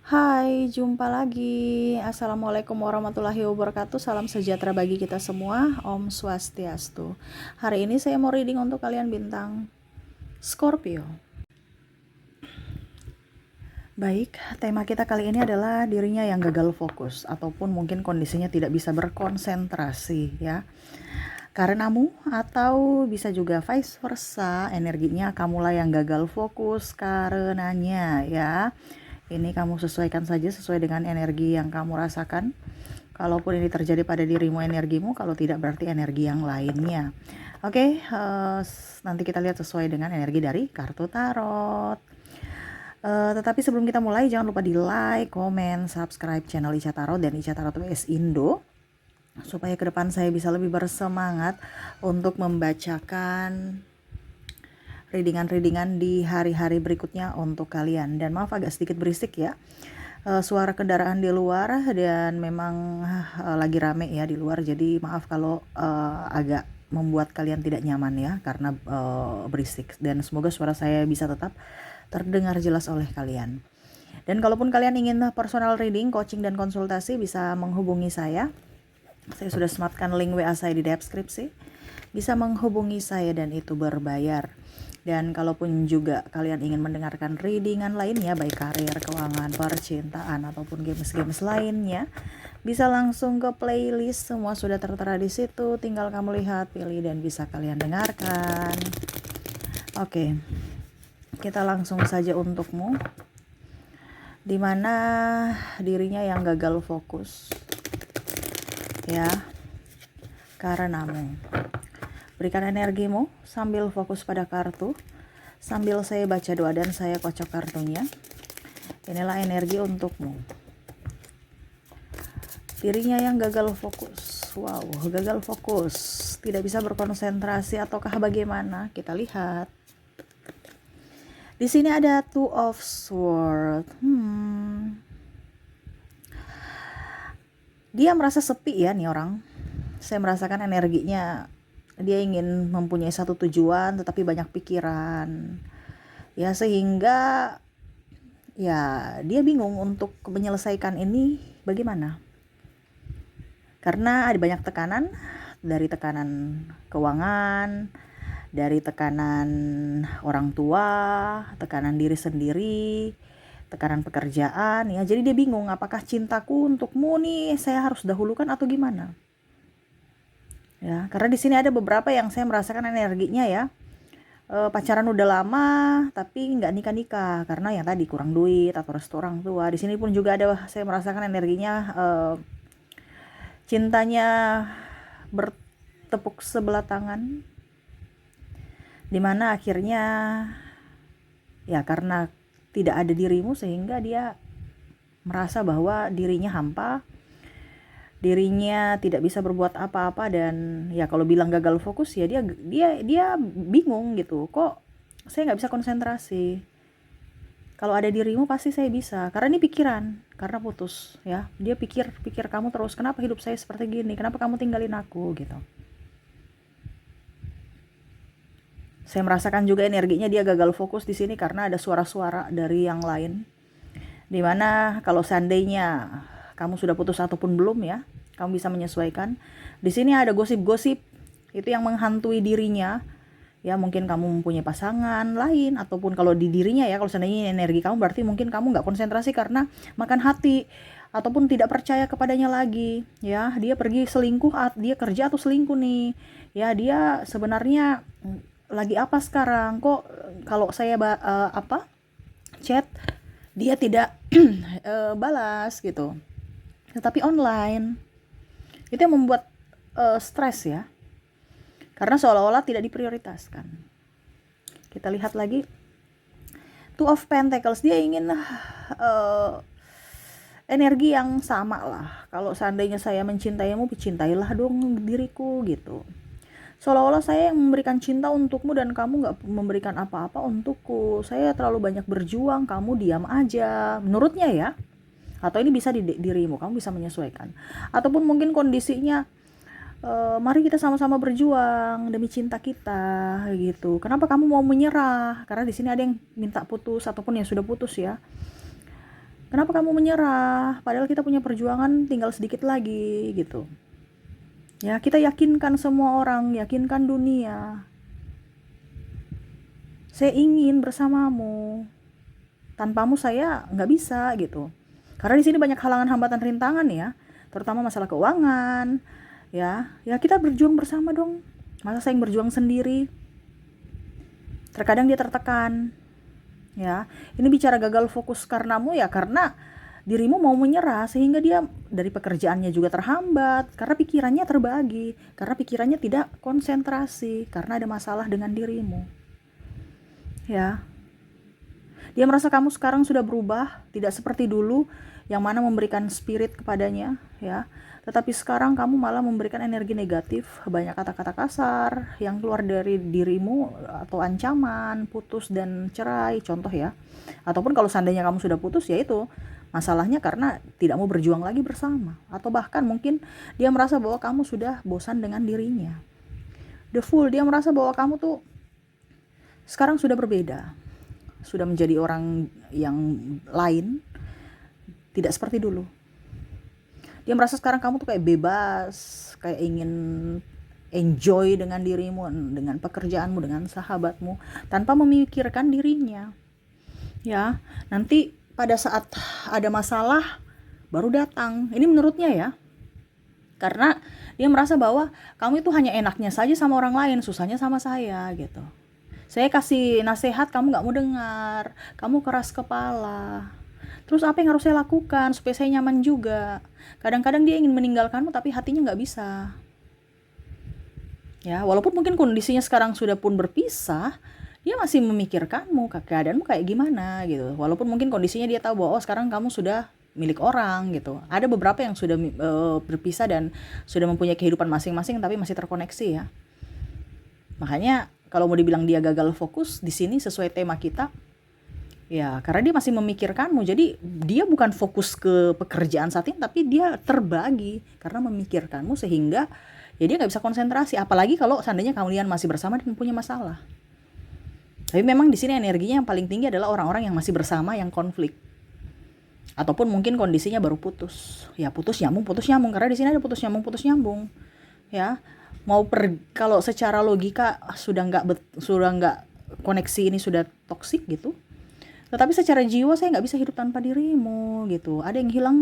Hai, jumpa lagi. Assalamualaikum warahmatullahi wabarakatuh. Salam sejahtera bagi kita semua. Om Swastiastu. Hari ini saya mau reading untuk kalian bintang Scorpio. Baik, tema kita kali ini adalah dirinya yang gagal fokus ataupun mungkin kondisinya tidak bisa berkonsentrasi ya. Karenamu atau bisa juga vice versa, energinya kamulah yang gagal fokus karenanya ya. Ini kamu sesuaikan saja sesuai dengan energi yang kamu rasakan. Kalaupun ini terjadi pada dirimu energimu, kalau tidak berarti energi yang lainnya. Oke, nanti kita lihat sesuai dengan energi dari kartu tarot. Tetapi sebelum kita mulai, jangan lupa di like, komen, subscribe channel Ica Tarot dan Ica Tarot WS Indo, supaya ke depan saya bisa lebih bersemangat untuk membacakan readingan di hari-hari berikutnya untuk kalian. Dan maaf agak sedikit berisik ya, suara kendaraan di luar dan memang lagi rame ya di luar, jadi maaf kalau agak membuat kalian tidak nyaman ya karena berisik, dan semoga suara saya bisa tetap terdengar jelas oleh kalian. Dan kalaupun kalian ingin personal reading, coaching dan konsultasi, bisa menghubungi saya sudah sematkan link WA saya di deskripsi. Bisa menghubungi saya dan itu berbayar. Dan kalaupun juga kalian ingin mendengarkan readingan lainnya, baik karir, keuangan, percintaan, ataupun games-games lainnya, bisa langsung ke playlist, semua sudah tertera di situ. Tinggal kamu lihat, pilih, dan bisa kalian dengarkan. Oke, kita langsung saja untukmu. Dimana dirinya yang gagal fokus ya, karenamu. Berikan energimu sambil fokus pada kartu, sambil saya baca doa dan saya kocok kartunya. Inilah energi untukmu. Dirinya yang gagal fokus. Wow, gagal fokus, tidak bisa berkonsentrasi ataukah bagaimana? Kita lihat. Di sini ada Two of Swords. Dia merasa sepi ya nih orang. Saya merasakan energinya, dia ingin mempunyai satu tujuan tetapi banyak pikiran ya, sehingga ya dia bingung untuk menyelesaikan ini bagaimana, karena ada banyak tekanan, dari tekanan keuangan, dari tekanan orang tua, tekanan diri sendiri, tekanan pekerjaan ya. Jadi dia bingung, apakah cintaku untukmu nih saya harus dahulukan atau gimana ya, karena di sini ada beberapa yang saya merasakan energinya ya, pacaran udah lama tapi nggak nikah karena yang tadi kurang duit atau restu orang tua. Di sini pun juga ada, saya merasakan energinya cintanya bertepuk sebelah tangan, dimana akhirnya ya karena tidak ada dirimu sehingga dia merasa bahwa dirinya hampa, dirinya tidak bisa berbuat apa-apa, dan ya kalau bilang gagal fokus ya dia bingung gitu, kok saya nggak bisa konsentrasi, kalau ada dirimu pasti saya bisa, karena ini pikiran, karena putus ya, dia pikir kamu terus, kenapa hidup saya seperti gini, kenapa kamu tinggalin aku gitu. Saya merasakan juga energinya dia gagal fokus di sini karena ada suara-suara dari yang lain, dimana kalau seandainya kamu sudah putus ataupun belum ya, kamu bisa menyesuaikan. Di sini ada gosip-gosip itu yang menghantui dirinya ya, mungkin kamu mempunyai pasangan lain, ataupun kalau di dirinya ya, kalau seandainya energi kamu, berarti mungkin kamu nggak konsentrasi karena makan hati ataupun tidak percaya kepadanya lagi ya. Dia pergi selingkuh, dia kerja atau selingkuh nih ya, dia sebenarnya lagi apa sekarang, kok kalau saya chat dia tidak balas gitu, tetapi online. Itu yang membuat stres ya, karena seolah-olah tidak diprioritaskan. Kita lihat lagi Two of Pentacles, dia ingin energi yang sama lah. Kalau seandainya saya mencintaimu, cintailah dong diriku gitu. Seolah-olah saya yang memberikan cinta untukmu dan kamu gak memberikan apa-apa untukku. Saya terlalu banyak berjuang, kamu diam aja, menurutnya ya. Atau ini bisa di dirimu, kamu bisa menyesuaikan. Ataupun mungkin kondisinya, mari kita sama-sama berjuang demi cinta kita gitu. Kenapa kamu mau menyerah? Karena di sini ada yang minta putus ataupun yang sudah putus ya. Kenapa kamu menyerah? Padahal kita punya perjuangan tinggal sedikit lagi gitu. Ya, kita yakinkan semua orang, yakinkan dunia. Saya ingin bersamamu. Tanpamu saya nggak bisa gitu. Karena di sini banyak halangan, hambatan, rintangan ya, terutama masalah keuangan. Ya kita berjuang bersama dong. Masa saya yang berjuang sendiri? Terkadang dia tertekan. Ya, ini bicara gagal fokus karenamu ya karena dirimu mau menyerah sehingga dia dari pekerjaannya juga terhambat karena pikirannya terbagi, karena pikirannya tidak konsentrasi karena ada masalah dengan dirimu. Ya, dia merasa kamu sekarang sudah berubah, tidak seperti dulu yang mana memberikan spirit kepadanya, ya. Tetapi sekarang kamu malah memberikan energi negatif, banyak kata-kata kasar yang keluar dari dirimu atau ancaman, putus dan cerai, contoh ya. Ataupun kalau seandainya kamu sudah putus, ya itu masalahnya karena tidak mau berjuang lagi bersama. Atau bahkan mungkin dia merasa bahwa kamu sudah bosan dengan dirinya. The Fool, dia merasa bahwa kamu tuh sekarang sudah berbeda, sudah menjadi orang yang lain, tidak seperti dulu. Dia merasa sekarang kamu tuh kayak bebas, kayak ingin enjoy dengan dirimu, dengan pekerjaanmu, dengan sahabatmu, tanpa memikirkan dirinya. Ya, nanti pada saat ada masalah baru datang. Ini menurutnya ya. Karena dia merasa bahwa kamu itu hanya enaknya saja sama orang lain, susahnya sama saya gitu. Saya kasih nasihat kamu gak mau dengar, kamu keras kepala. Terus apa yang harus saya lakukan supaya saya nyaman juga? Kadang-kadang dia ingin meninggalkanmu tapi hatinya gak bisa. Ya, walaupun mungkin kondisinya sekarang sudah pun berpisah, dia masih memikirkanmu, keadaanmu kayak gimana gitu. Walaupun mungkin kondisinya dia tahu bahwa sekarang kamu sudah milik orang gitu. Ada beberapa yang sudah berpisah dan sudah mempunyai kehidupan masing-masing tapi masih terkoneksi ya. Makanya kalau mau dibilang dia gagal fokus di sini sesuai tema kita, ya karena dia masih memikirkanmu. Jadi dia bukan fokus ke pekerjaan saat ini, tapi dia terbagi karena memikirkanmu sehingga ya dia nggak bisa konsentrasi. Apalagi kalau seandainya kalian masih bersama dan punya masalah. Tapi memang di sini energinya yang paling tinggi adalah orang-orang yang masih bersama yang konflik. Ataupun mungkin kondisinya baru putus. Ya putus nyambung karena di sini ada putus nyambung. Ya. Kalau secara logika sudah nggak koneksi ini sudah toksik gitu, tetapi secara jiwa saya nggak bisa hidup tanpa dirimu gitu. Ada yang hilang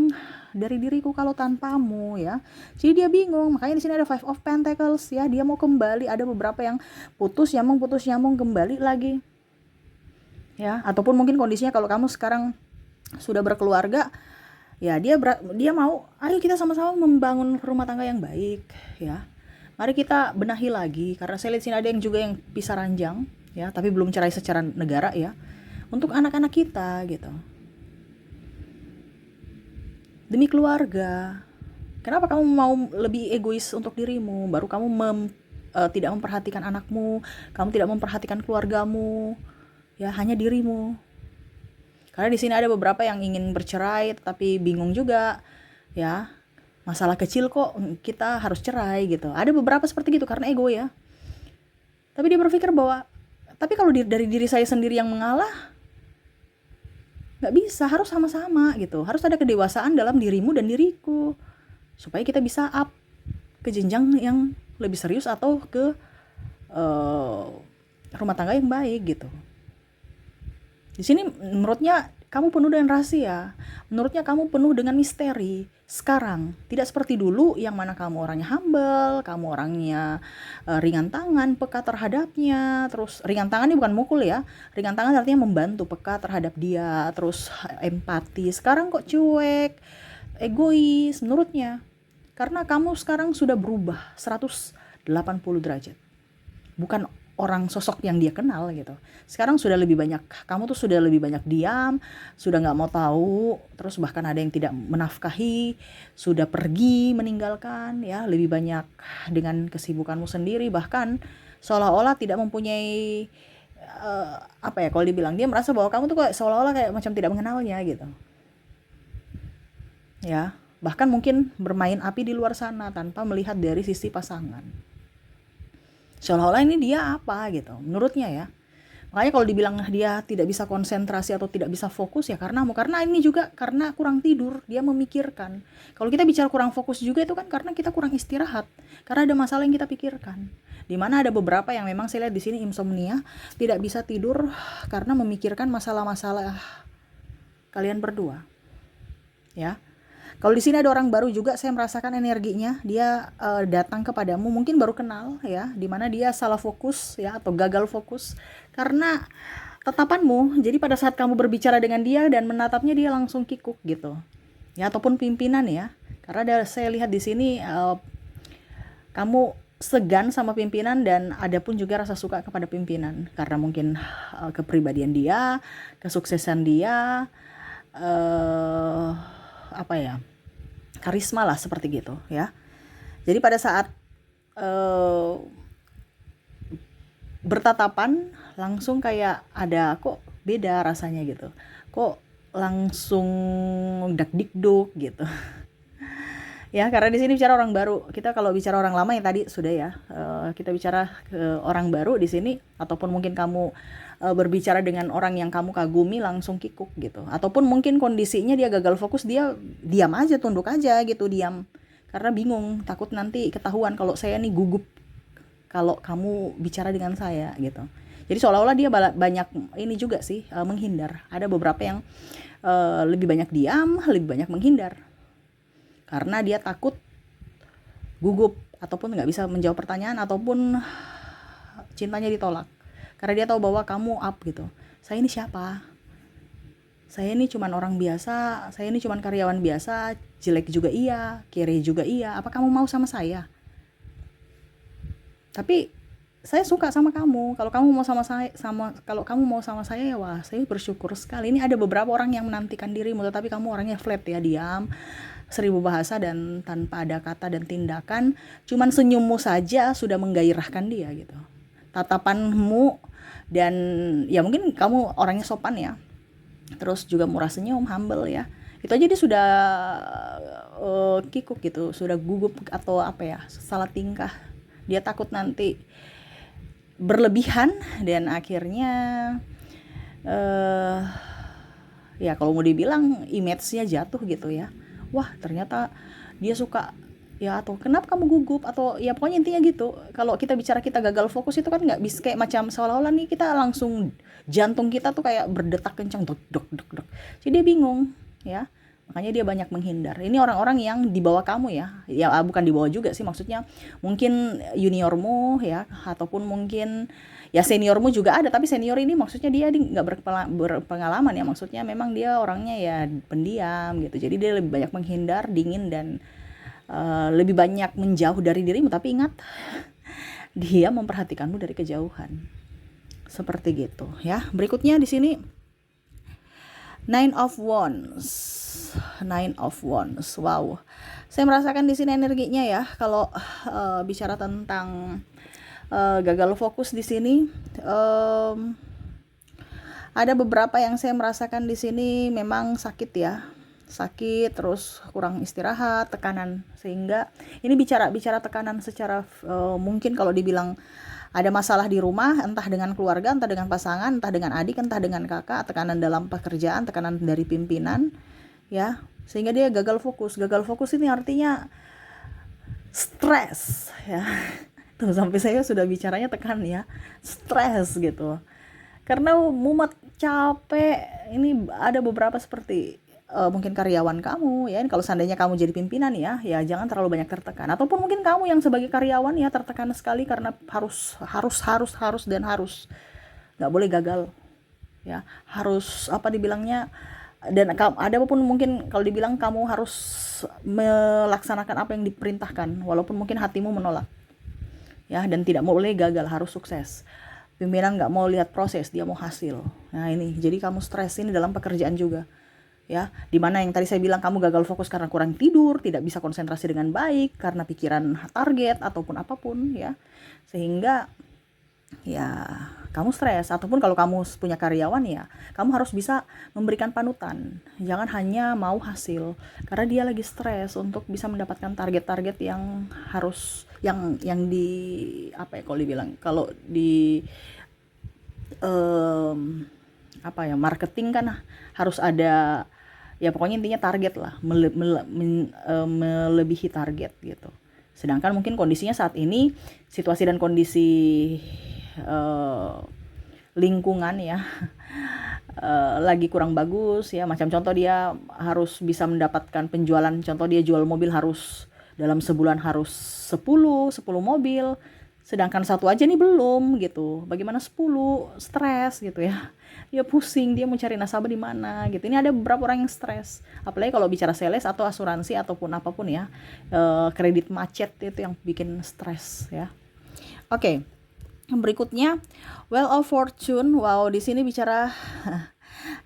dari diriku kalau tanpamu ya. Jadi dia bingung. Makanya di sini ada Five of Pentacles ya. Dia mau kembali. Ada beberapa yang putus nyambung kembali lagi. Ya, ataupun mungkin kondisinya kalau kamu sekarang sudah berkeluarga, ya dia mau ayo kita sama-sama membangun rumah tangga yang baik ya. Mari kita benahi lagi karena saya lihat sini ada yang juga yang pisah ranjang ya, tapi belum cerai secara negara ya. Untuk anak-anak kita gitu. Demi keluarga. Kenapa kamu mau lebih egois untuk dirimu? Baru kamu tidak memperhatikan anakmu, kamu tidak memperhatikan keluargamu. Ya, hanya dirimu. Karena di sini ada beberapa yang ingin bercerai tapi bingung juga. Ya. Masalah kecil kok kita harus cerai gitu. Ada beberapa seperti gitu karena ego ya. Tapi dia berpikir bahwa tapi kalau dari diri saya sendiri yang mengalah, nggak bisa, harus sama-sama gitu. Harus ada kedewasaan dalam dirimu dan diriku supaya kita bisa up ke jenjang yang lebih serius atau ke rumah tangga yang baik gitu. Di sini menurutnya kamu penuh dengan rahasia. Menurutnya kamu penuh dengan misteri. Sekarang tidak seperti dulu yang mana kamu orangnya humble, kamu orangnya ringan tangan, peka terhadapnya. Terus ringan tangan ini bukan mukul ya. Ringan tangan artinya membantu, peka terhadap dia, terus empati. Sekarang kok cuek, egois menurutnya. Karena kamu sekarang sudah berubah 180 derajat. Bukan orang sosok yang dia kenal gitu. Sekarang sudah lebih banyak, kamu tuh sudah lebih banyak diam, sudah nggak mau tahu, terus bahkan ada yang tidak menafkahi, sudah pergi meninggalkan ya, lebih banyak dengan kesibukanmu sendiri, bahkan seolah-olah tidak mempunyai apa ya kalau dibilang, dia merasa bahwa kamu tuh kayak seolah-olah kayak macam tidak mengenalnya gitu. Ya, bahkan mungkin bermain api di luar sana tanpa melihat dari sisi pasangan. Seolah-olah ini dia apa gitu menurutnya ya. Makanya kalau dibilang dia tidak bisa konsentrasi atau tidak bisa fokus, ya karena ini juga karena kurang tidur, dia memikirkan. Kalau kita bicara kurang fokus juga itu kan karena kita kurang istirahat, karena ada masalah yang kita pikirkan. Dimana ada beberapa yang memang saya lihat di sini insomnia, tidak bisa tidur karena memikirkan masalah-masalah kalian berdua, ya. Kalau di sini ada orang baru juga, saya merasakan energinya, dia datang kepadamu, mungkin baru kenal ya, dimana dia salah fokus ya atau gagal fokus karena tatapanmu. Jadi pada saat kamu berbicara dengan dia dan menatapnya, dia langsung kikuk gitu, ya, ataupun pimpinan ya, karena saya lihat di sini kamu segan sama pimpinan dan ada pun juga rasa suka kepada pimpinan karena mungkin kepribadian dia, kesuksesan dia, apa ya, karisma lah seperti gitu ya. Jadi pada saat bertatapan langsung kayak ada kok beda rasanya gitu, kok langsung dak dikduk gitu. Ya karena di sini bicara orang baru. Kita kalau bicara orang lama yang tadi sudah ya, kita bicara ke orang baru di sini, ataupun mungkin kamu berbicara dengan orang yang kamu kagumi langsung kikuk gitu, ataupun mungkin kondisinya dia gagal fokus, dia diam aja, tunduk aja gitu, diam karena bingung, takut nanti ketahuan kalau saya nih gugup kalau kamu bicara dengan saya gitu. Jadi seolah-olah dia banyak ini juga sih, menghindar. Ada beberapa yang lebih banyak diam, lebih banyak menghindar karena dia takut gugup ataupun nggak bisa menjawab pertanyaan, ataupun cintanya ditolak karena dia tahu bahwa kamu up gitu. Saya ini siapa? Saya ini cuman orang biasa, saya ini cuman karyawan biasa, jelek juga iya, kere juga iya, apa kamu mau sama saya? Tapi saya suka sama kamu. Kalau kamu mau sama saya, kalau kamu mau sama saya, ya wah, saya bersyukur sekali. Ini ada beberapa orang yang menantikan dirimu, tetapi kamu orangnya flat ya, diam, 1000 bahasa dan tanpa ada kata dan tindakan. Cuman senyummu saja sudah menggairahkan dia gitu. Tatapanmu, dan ya mungkin kamu orangnya sopan ya, terus juga murah senyum, humble ya, itu aja dia sudah kikuk gitu, sudah gugup atau apa ya, salah tingkah. Dia takut nanti berlebihan dan akhirnya ya kalau mau dibilang image-nya jatuh gitu ya. Wah ternyata dia suka ya, atau kenapa kamu gugup, atau ya pokoknya intinya gitu. Kalau kita bicara kita gagal fokus itu kan nggak bisa, kayak macam seolah-olah nih kita langsung jantung kita tuh kayak berdetak kencang, dok dok dok dok. Jadi dia bingung ya, makanya dia banyak menghindar. Ini orang-orang yang di bawah kamu ya bukan di bawah juga sih, maksudnya mungkin juniormu ya, ataupun mungkin ya seniormu juga ada, tapi senior ini maksudnya dia nggak berpengalaman ya, maksudnya memang dia orangnya ya pendiam gitu, jadi dia lebih banyak menghindar, dingin, dan lebih banyak menjauh dari dirimu. Tapi ingat, dia memperhatikanmu dari kejauhan, seperti gitu ya. Berikutnya di sini Nine of Wands. Wow, saya merasakan di sini energinya ya. Kalau bicara tentang gagal fokus di sini, ada beberapa yang saya merasakan di sini memang sakit ya, terus kurang istirahat, tekanan, sehingga ini bicara tekanan secara mungkin kalau dibilang ada masalah di rumah, entah dengan keluarga, entah dengan pasangan, entah dengan adik, entah dengan kakak, tekanan dalam pekerjaan, tekanan dari pimpinan ya, sehingga dia gagal fokus. Ini artinya stres ya. Tuh sampai saya sudah bicaranya tekan ya, stres gitu, karena mumet, capek. Ini ada beberapa seperti mungkin karyawan kamu ya, kalau seandainya kamu jadi pimpinan ya jangan terlalu banyak tertekan, ataupun mungkin kamu yang sebagai karyawan ya tertekan sekali karena harus dan harus, nggak boleh gagal ya, harus apa dibilangnya, dan ada pun mungkin kalau dibilang kamu harus melaksanakan apa yang diperintahkan walaupun mungkin hatimu menolak ya, dan tidak boleh gagal, harus sukses. Pimpinan nggak mau lihat proses, dia mau hasil. Nah ini, jadi kamu stres ini dalam pekerjaan juga ya, dimana yang tadi saya bilang kamu gagal fokus karena kurang tidur, tidak bisa konsentrasi dengan baik karena pikiran target ataupun apapun ya, sehingga ya kamu stres. Ataupun kalau kamu punya karyawan ya kamu harus bisa memberikan panutan, jangan hanya mau hasil, karena dia lagi stres untuk bisa mendapatkan target-target yang harus yang di apa ya, kalau dibilang, kalau di marketing kan harus ada, ya pokoknya intinya target lah, melebihi target gitu. Sedangkan mungkin kondisinya saat ini, situasi dan kondisi uh, lingkungan ya lagi kurang bagus ya. Macam contoh, dia harus bisa mendapatkan penjualan, contoh dia jual mobil harus dalam sebulan harus 10 mobil, sedangkan satu aja nih belum gitu. Bagaimana 10? Stres gitu ya. Dia pusing, dia mau cari nasabah di mana gitu. Ini ada beberapa orang yang stres. Apalagi kalau bicara sales atau asuransi ataupun apapun ya. Kredit macet itu yang bikin stres ya. Oke. Berikutnya, Wheel of Fortune. Wow, di sini bicara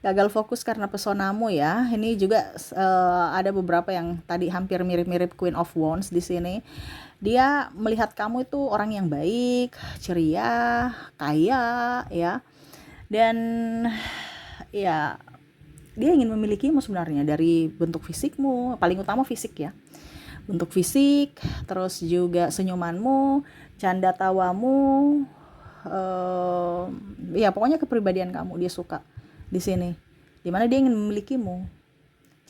gagal fokus karena pesonamu ya. Ini juga ada beberapa yang tadi hampir mirip-mirip Queen of Wands di sini. Dia melihat kamu itu orang yang baik, ceria, kaya ya. Dan ya, dia ingin memilikimu sebenarnya dari bentuk fisikmu, paling utama fisik ya. Bentuk fisik, terus juga senyumanmu, canda tawamu, ya pokoknya kepribadian kamu dia suka di sini. Dimana dia ingin memilikimu.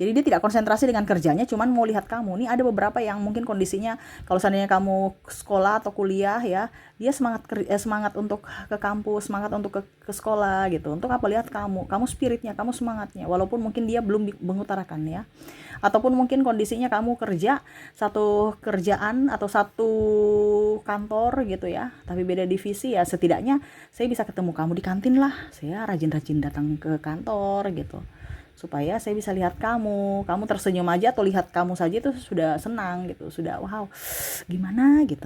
Jadi dia tidak konsentrasi dengan kerjanya, cuman mau lihat kamu. Nih ada beberapa yang mungkin kondisinya, kalau seandainya kamu sekolah atau kuliah ya, dia semangat untuk ke kampus, semangat untuk ke sekolah gitu. Untuk apa? Lihat kamu spiritnya, kamu semangatnya. Walaupun mungkin dia belum mengutarakan ya. Ataupun mungkin kondisinya kamu kerja satu kerjaan atau satu kantor gitu ya, tapi beda divisi ya, setidaknya saya bisa ketemu kamu di kantin lah. Saya rajin-rajin datang ke kantor gitu, supaya saya bisa lihat kamu tersenyum aja atau lihat kamu saja itu sudah senang gitu, sudah wow gimana gitu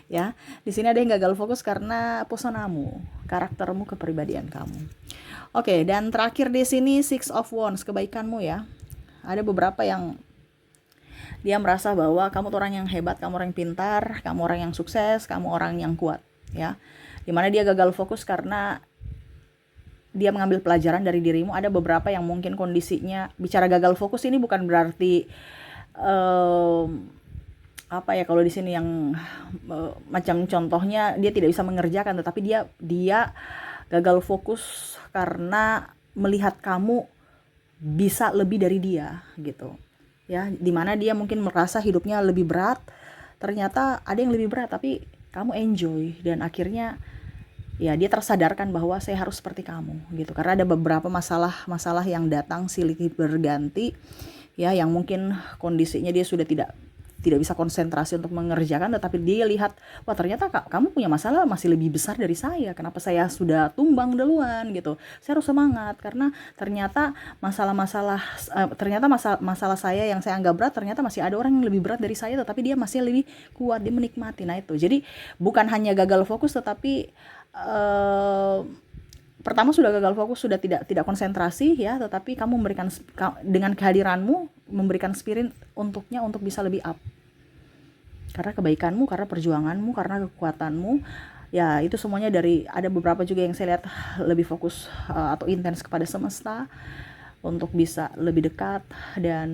ya. Di sini ada yang gagal fokus karena personamu, karaktermu, kepribadian kamu. Oke, dan terakhir di sini Six of Wands, kebaikanmu ya. Ada beberapa yang dia merasa bahwa kamu tuh orang yang hebat, kamu orang yang pintar, kamu orang yang sukses, kamu orang yang kuat ya. Dimana dia gagal fokus karena dia mengambil pelajaran dari dirimu. Ada beberapa yang mungkin kondisinya, bicara gagal fokus ini bukan berarti kalau di sini yang macam contohnya dia tidak bisa mengerjakan, tetapi dia gagal fokus karena melihat kamu bisa lebih dari dia gitu ya. Dimana dia mungkin merasa hidupnya lebih berat, ternyata ada yang lebih berat tapi kamu enjoy, dan akhirnya ya dia tersadarkan bahwa saya harus seperti kamu gitu. Karena ada beberapa masalah yang datang silih berganti ya, yang mungkin kondisinya dia sudah tidak bisa konsentrasi untuk mengerjakan, tetapi dia lihat, wah ternyata kamu punya masalah masih lebih besar dari saya, kenapa saya sudah tumbang duluan gitu. Saya harus semangat karena ternyata masalah saya yang saya anggap berat, ternyata masih ada orang yang lebih berat dari saya, tetapi dia masih lebih kuat, dia menikmati. Nah itu, jadi bukan hanya gagal fokus, tetapi pertama sudah gagal fokus, sudah tidak konsentrasi ya, tetapi kamu memberikan dengan kehadiranmu, memberikan spirit untuknya untuk bisa lebih up. Karena kebaikanmu, karena perjuanganmu, karena kekuatanmu. Ya itu semuanya dari, ada beberapa juga yang saya lihat lebih fokus atau intens kepada semesta untuk bisa lebih dekat dan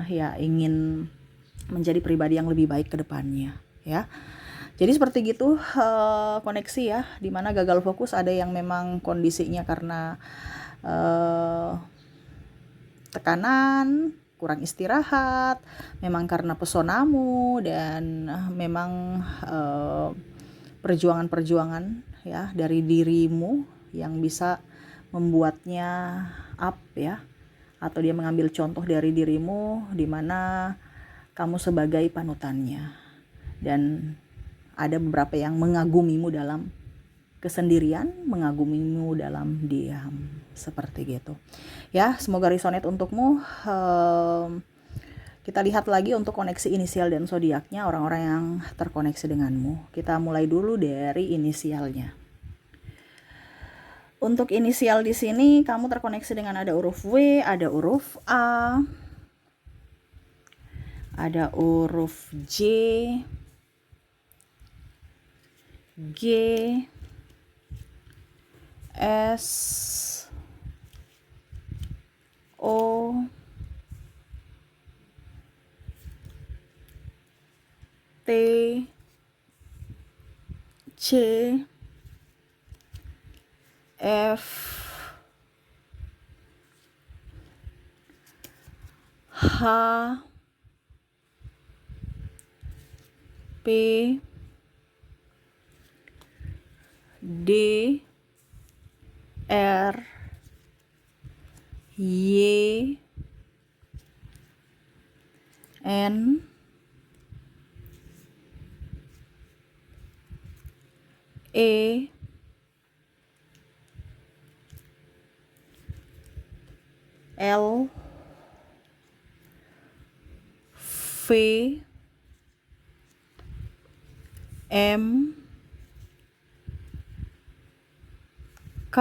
ya ingin menjadi pribadi yang lebih baik ke depannya ya. Jadi seperti gitu koneksi ya, dimana gagal fokus ada yang memang kondisinya karena tekanan, kurang istirahat, memang karena pesonamu, dan memang perjuangan-perjuangan ya dari dirimu yang bisa membuatnya up ya, atau dia mengambil contoh dari dirimu di mana kamu sebagai panutannya, dan ada beberapa yang mengagumimu dalam kesendirian, mengagumimu dalam diam, seperti gitu ya. Semoga resonate untukmu. Kita lihat lagi untuk koneksi inisial dan zodiaknya orang-orang yang terkoneksi denganmu. Kita mulai dulu dari inisialnya. Untuk inisial di sini kamu terkoneksi dengan ada huruf W, ada huruf A, ada huruf J, G, S, O, T, C, F, H, P, D, R, Y, N, E, L, V, M, K,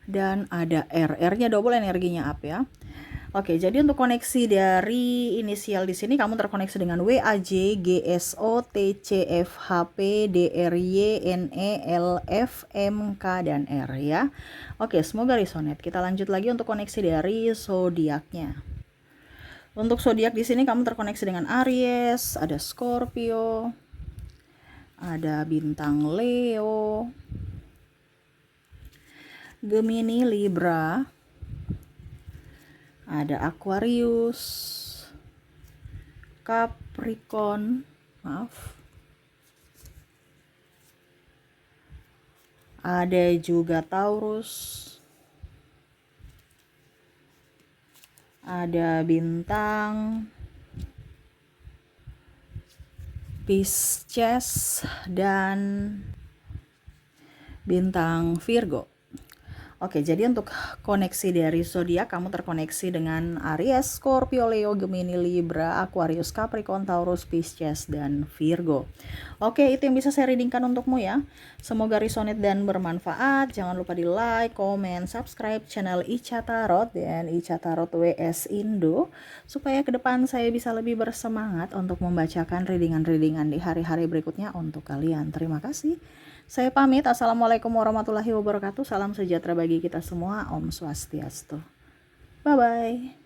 dan ada R. R-nya double, energinya up ya. Oke, jadi untuk koneksi dari inisial di sini kamu terkoneksi dengan W, A, J, G, S, O, T, C, F, H, P, D, R, Y, N, E, L, F, M, K, dan R ya. Oke, semoga resonate. Kita lanjut lagi untuk koneksi dari zodiaknya. Untuk zodiak di sini kamu terkoneksi dengan Aries, ada Scorpio, ada bintang Leo, Gemini, Libra, ada Aquarius, Capricorn, ada juga Taurus, ada bintang Pisces dan bintang Virgo. Oke, jadi untuk koneksi dari zodiak kamu terkoneksi dengan Aries, Scorpio, Leo, Gemini, Libra, Aquarius, Capricorn, Taurus, Pisces, dan Virgo. Oke, itu yang bisa saya readingkan untukmu ya. Semoga resonate dan bermanfaat. Jangan lupa di like, comment, subscribe channel Ica Tarot dan Ica Tarot WS Indo supaya ke depan saya bisa lebih bersemangat untuk membacakan readingan-readingan di hari-hari berikutnya untuk kalian. Terima kasih. Saya pamit. Assalamualaikum warahmatullahi wabarakatuh. Salam sejahtera bagi kita semua. Om Swastiastu. Bye-bye.